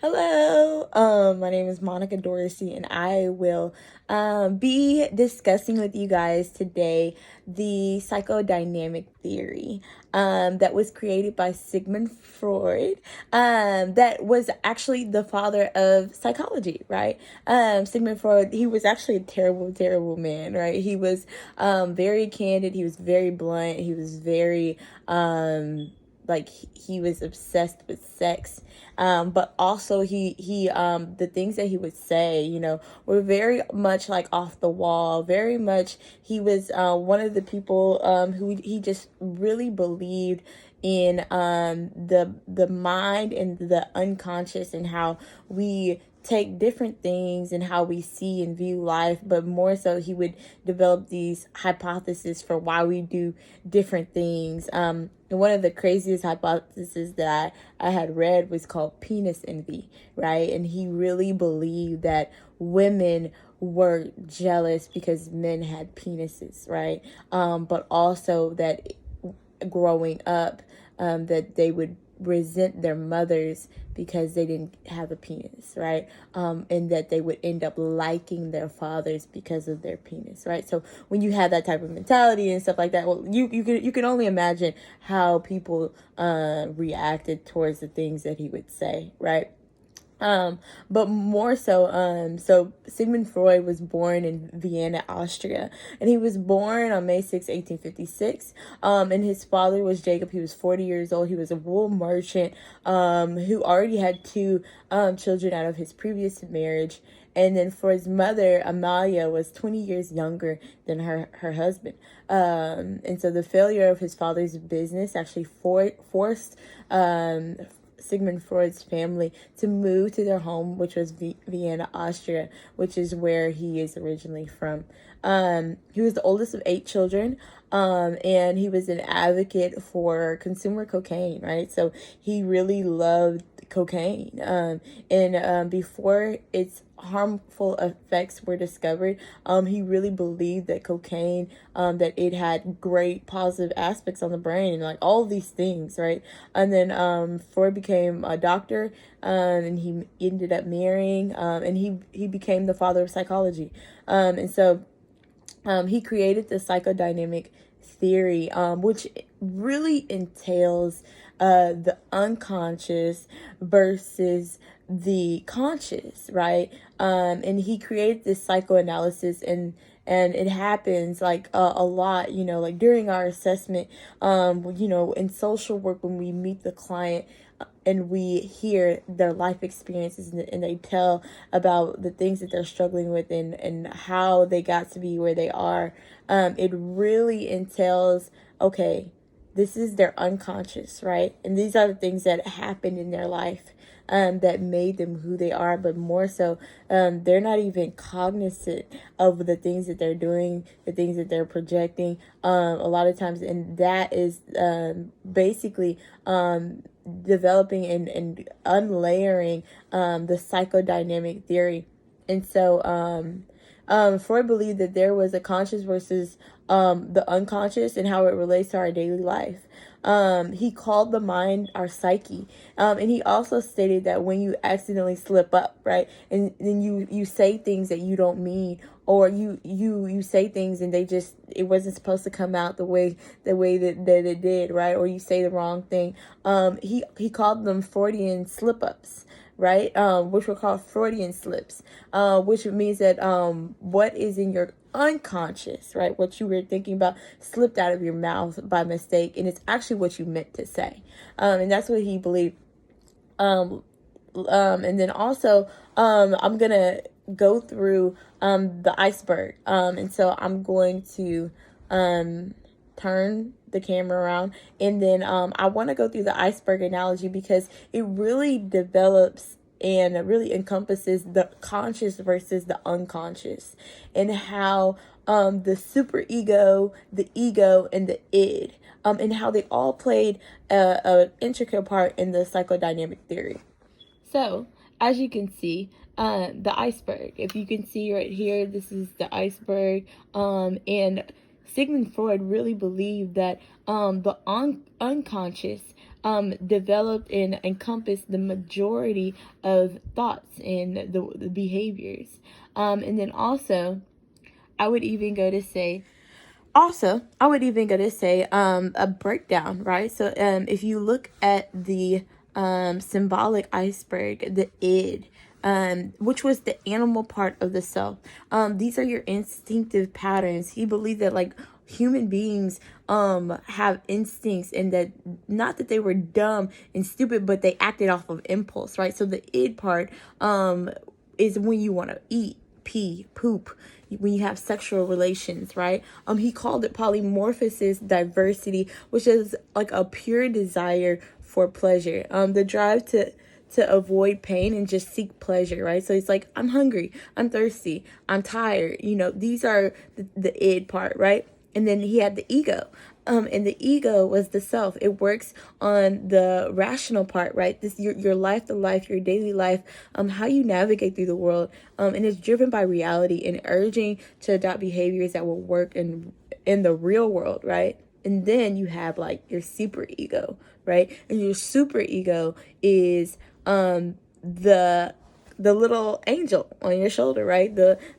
Hello, my name is Monica Dorsey, and I will be discussing with you guys today the psychodynamic theory that was created by Sigmund Freud, that was actually the father of psychology, right? Sigmund Freud, he was actually a terrible, terrible man, right? He was very candid, he was very blunt, he was very like he was obsessed with sex, but also he the things that he would say, were very much like off the wall. Very much he was one of the people who he just really believed in the mind and the unconscious, and how we take different things and how we see and view life. But more so, he would develop these hypotheses for why we do different things. And one of the craziest hypotheses that I had read was called penis envy, right? And he really believed that women were jealous because men had penises, right? But also that growing up, that they would resent their mothers because they didn't have a penis, right? And that they would end up liking their fathers because of their penis, right? So when you have that type of mentality and stuff like that, well, you can only imagine how people reacted towards the things that he would say, right? But more so, so Sigmund Freud was born in Vienna, Austria, and he was born on May 6, 1856. And his father was Jacob. He was 40 years old. He was a wool merchant, who already had two, children out of his previous marriage. And then for his mother, Amalia was 20 years younger than her husband. And so the failure of his father's business actually forced, Sigmund Freud's family to move to their home, which was Vienna, Austria, which is where he is originally from. He was the oldest of 8 children, and he was an advocate for consumer cocaine, right? So he really loved cocaine. And before its harmful effects were discovered, he really believed that cocaine, that it had great positive aspects on the brain and like all of these things, right? And then Freud became a doctor, and he ended up marrying, and he became the father of psychology. And so he created the psychodynamic theory, which really entails the unconscious versus the conscious, right? And he created this psychoanalysis, and it happens like a lot, like during our assessment, in social work, when we meet the client, and we hear their life experiences, and they tell about the things that they're struggling with, and how they got to be where they are. It really entails, okay, this is their unconscious, right? And these are the things that happened in their life, that made them who they are. But more so, they're not even cognizant of the things that they're doing, the things that they're projecting, a lot of times. And that is basically developing and unlayering the psychodynamic theory. And so Freud believed that there was a conscious versus the unconscious, and how it relates to our daily life. He called the mind our psyche. And he also stated that when you accidentally slip up, right, and then you say things that you don't mean, or you say things and it wasn't supposed to come out the way that it did, right? Or you say the wrong thing. He called them Freudian slip-ups, right? Which were called Freudian slips, which means that what is in your unconscious, right? What you were thinking about slipped out of your mouth by mistake, and it's actually what you meant to say. And that's what he believed. And then also, I'm gonna go through the iceberg. And so I'm going to turn the camera around, and then I want to go through the iceberg analogy, because it really develops and really encompasses the conscious versus the unconscious, and how the superego, the ego, and the id, and how they all played an intricate part in the psychodynamic theory. So, as you can see, the iceberg. If you can see right here, this is the iceberg. And Sigmund Freud really believed that the unconscious developed and encompassed the majority of thoughts and the behaviors. And then also, I would even go to say, a breakdown, right? So if you look at the symbolic iceberg, the id, which was the animal part of the self, these are your instinctive patterns. He believed that like human beings have instincts, and that not that they were dumb and stupid, but they acted off of impulse, right? So the id part is when you want to eat, pee, poop, when you have sexual relations, right? He called it polymorphosis diversity, which is like a pure desire for pleasure, the drive to avoid pain and just seek pleasure, right? So it's like, I'm hungry, I'm thirsty, I'm tired, these are the id part, right? And then he had the ego. And the ego was the self. It works on the rational part, right? This your life, the life, your daily life, how you navigate through the world, and it's driven by reality and urging to adopt behaviors that will work in the real world, right? And then you have like your super ego, right? And your super ego is the little angel on your shoulder, right?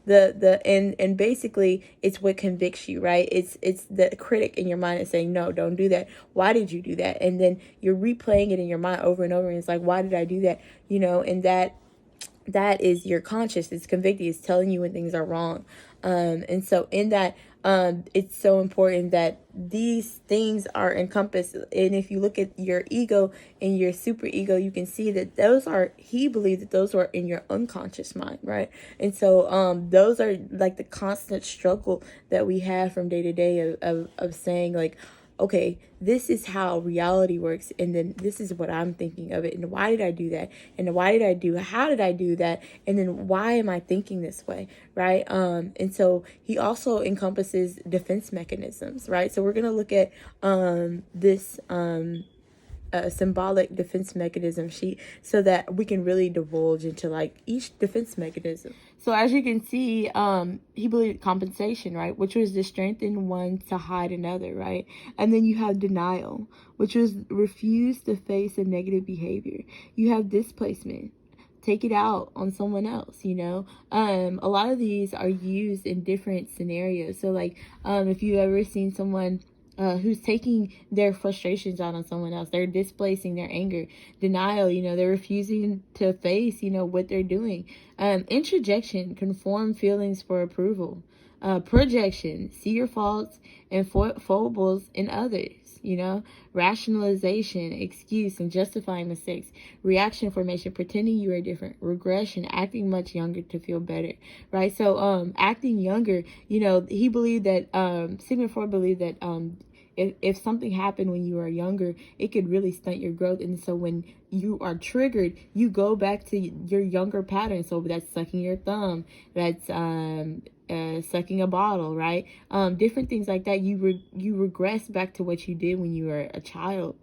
And basically it's what convicts you, right? It's the critic in your mind is saying, no, don't do that. Why did you do that? And then you're replaying it in your mind over and over, and it's like, why did I do that? And that is your conscious. It's convicting. It's telling you when things are wrong. And so in that, it's so important that these things are encompassed. And if you look at your ego and your super ego, you can see that he believed that those are in your unconscious mind, right? And so those are like the constant struggle that we have from day to day of saying like, okay, this is how reality works, and then this is what I'm thinking of it, and why did I do that, and how did I do that, and then why am I thinking this way, right? And so he also encompasses defense mechanisms, right? So we're gonna look at this symbolic defense mechanism sheet so that we can really divulge into like each defense mechanism. So as you can see, he believed compensation, right, which was to strengthen one to hide another, right? And then you have denial, which was refuse to face a negative behavior. You have displacement, take it out on someone else, a lot of these are used in different scenarios. So like if you've ever seen someone who's taking their frustrations out on someone else, they're displacing their anger. Denial, they're refusing to face, what they're doing. Introjection, conform feelings for approval. Projection, see your faults and foibles in others. Rationalization, excuse and justifying mistakes. Reaction formation, pretending you are different. Regression, acting much younger to feel better, right? So acting younger, he believed that Sigmund Freud believed that if something happened when you were younger, it could really stunt your growth. And so when you are triggered, you go back to your younger pattern. So that's sucking your thumb, that's sucking a bottle, right? Different things like that. You regress back to what you did when you were a child.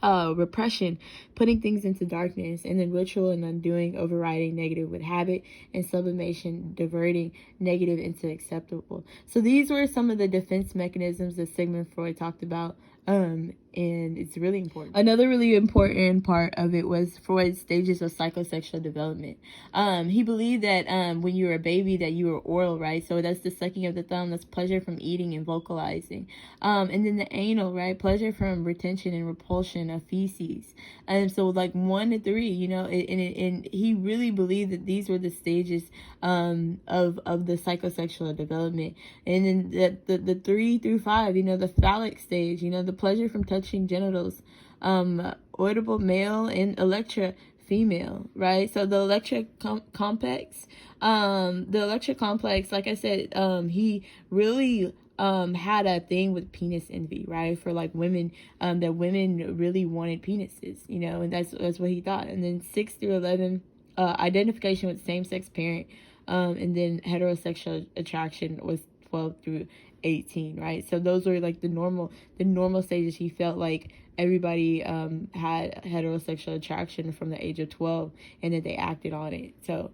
Repression, putting things into darkness, and then ritual and undoing, overriding negative with habit, and sublimation, diverting negative into acceptable. So these were some of the defense mechanisms that Sigmund Freud talked about. And it's really important. Another really important part of it was Freud's stages of psychosexual development. He believed that when you were a baby that you were oral, right? So that's the sucking of the thumb, that's pleasure from eating and vocalizing. And then the anal, right? Pleasure from retention and repulsion of feces. And so like 1 to 3, and he really believed that these were the stages of the psychosexual development. And then the 3 through 5, the phallic stage, the pleasure from touching genitals, oidable male and electra female, right? So the electra complex, like I said, he really had a thing with penis envy, right? For like women, that women really wanted penises, and that's what he thought. And then 6 through 11, identification with same-sex parent, and then heterosexual attraction was 12 through 18, right? So those were like the normal stages. He felt like everybody had heterosexual attraction from the age of 12, and that they acted on it. So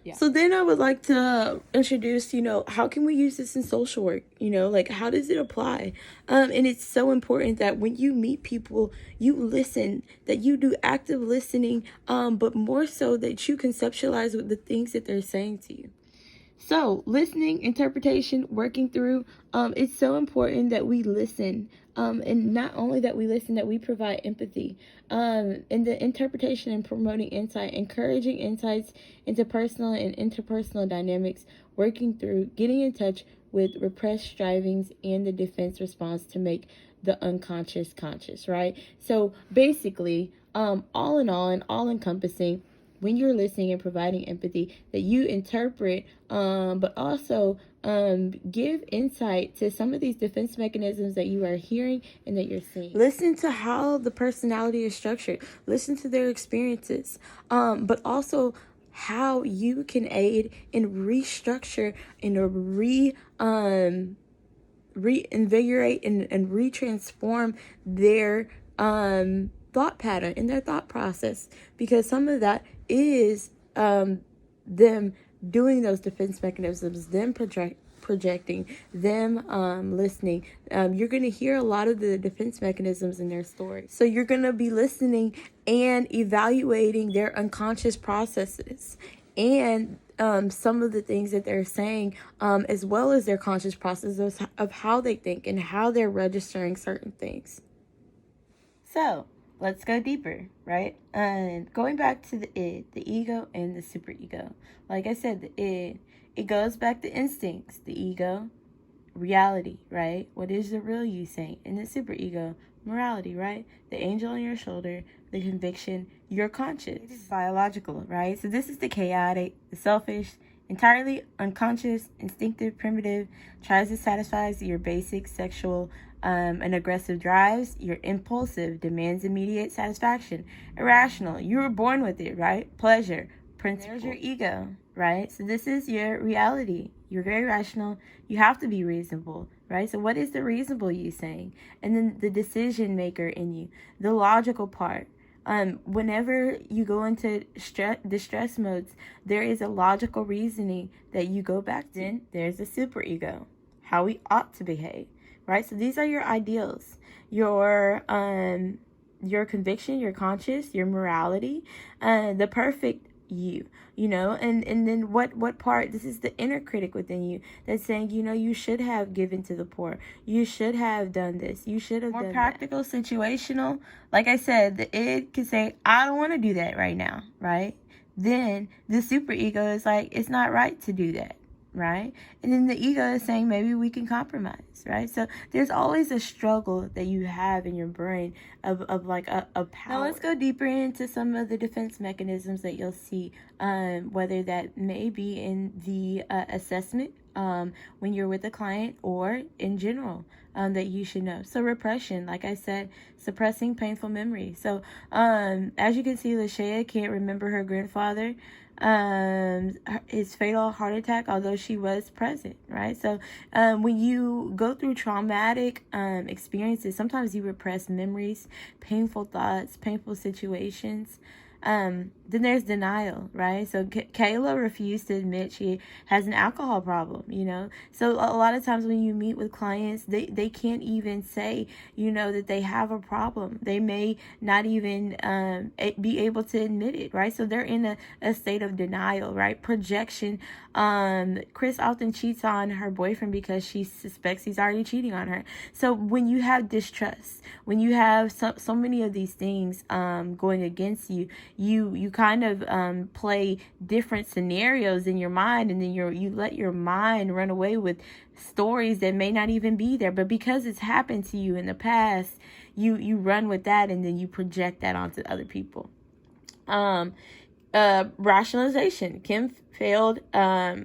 Yeah. So then I would like to introduce, how can we use this in social work? Like, how does it apply? And it's so important that when you meet people, you listen, that you do active listening, but more so that you conceptualize with the things that they're saying to you. So, listening, interpretation, working through, it's so important that we listen. And not only that we listen, that we provide empathy. In the interpretation and promoting insight, encouraging insights into personal and interpersonal dynamics, working through, getting in touch with repressed strivings and the defense response to make the unconscious conscious, right? So basically, all in all and all encompassing, when you're listening and providing empathy, that you interpret, but also give insight to some of these defense mechanisms that you are hearing and that you're seeing. Listen to how the personality is structured. Listen to their experiences, but also how you can aid in restructure and reinvigorate and retransform their thought pattern in their thought process, because some of that is them doing those defense mechanisms, them projecting, them listening. You're going to hear a lot of the defense mechanisms in their story. So you're going to be listening and evaluating their unconscious processes and some of the things that they're saying, as well as their conscious processes of how they think and how they're registering certain things. So let's go deeper, right? And going back to the id, the ego, and the superego. Like I said, the id, it goes back to instincts. The ego, reality, right? What is the real you saying? And the superego, morality, right? The angel on your shoulder, the conviction, your conscious. It is biological, right? So this is the chaotic, the selfish, entirely unconscious, instinctive, primitive, tries to satisfy your basic sexual and aggressive drives. You're impulsive, demands immediate satisfaction. Irrational, you were born with it, right? Pleasure, principle. There's your ego, right? So this is your reality. You're very rational. You have to be reasonable, right? So what is the reasonable you saying? And then the decision maker in you, the logical part. Whenever you go into distress modes, there is a logical reasoning that you go back to. Then there's the superego, how we ought to behave, right? So these are your ideals, your conviction, your conscience, your morality, the perfect you, and then what part, this is the inner critic within you that's saying, you should have given to the poor, you should have done this, you should have done more practical, situational. Like I said, the id can say, I don't want to do that right now, right? Then the superego is like, it's not right to do that, right? And then the ego is saying, maybe we can compromise, right? So there's always a struggle that you have in your brain of like a power. Now let's go deeper into some of the defense mechanisms that you'll see, whether that may be in the assessment when you're with a client or in general, that you should know. So repression, like I said, suppressing painful memories. So as you can see, Lashaya can't remember her grandfather, his fatal heart attack, although she was present, right? So when you go through traumatic experiences, sometimes you repress memories, painful thoughts, painful situations. Then there's denial, right? So Kayla refused to admit she has an alcohol problem, So a lot of times when you meet with clients, they can't even say, that they have a problem. They may not even be able to admit it, right? So they're in a state of denial, right? Projection. Chris often cheats on her boyfriend because she suspects he's already cheating on her. So when you have distrust, when you have so many of these things going against you, you kind of play different scenarios in your mind, and then you let your mind run away with stories that may not even be there, but because it's happened to you in the past, you run with that, and then you project that onto other people. Rationalization. Kim failed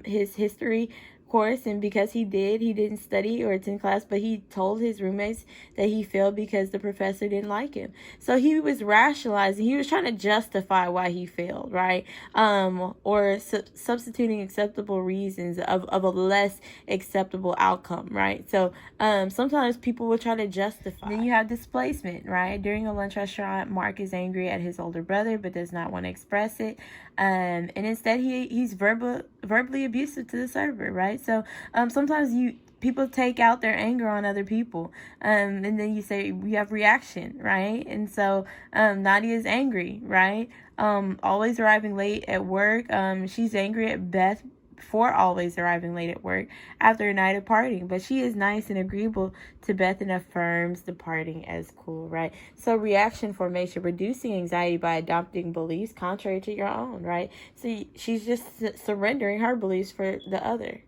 his history course, and because he didn't study or attend class, but he told his roommates that he failed because the professor didn't like him. So he was rationalizing, he was trying to justify why he failed, right? Or substituting acceptable reasons of a less acceptable outcome, right? So sometimes people will try to justify. Then you have displacement, right? During a lunch restaurant, Mark is angry at his older brother but does not want to express it, and instead he's verbally abusive to the server, right? So sometimes people take out their anger on other people, and then you say we have reaction, right? And so Nadia is angry, right? Always arriving late at work. She's angry at Beth for always arriving late at work after a night of partying, but she is nice and agreeable to Beth and affirms the partying as cool, right? So reaction formation, reducing anxiety by adopting beliefs contrary to your own, right? So she's just surrendering her beliefs for the other.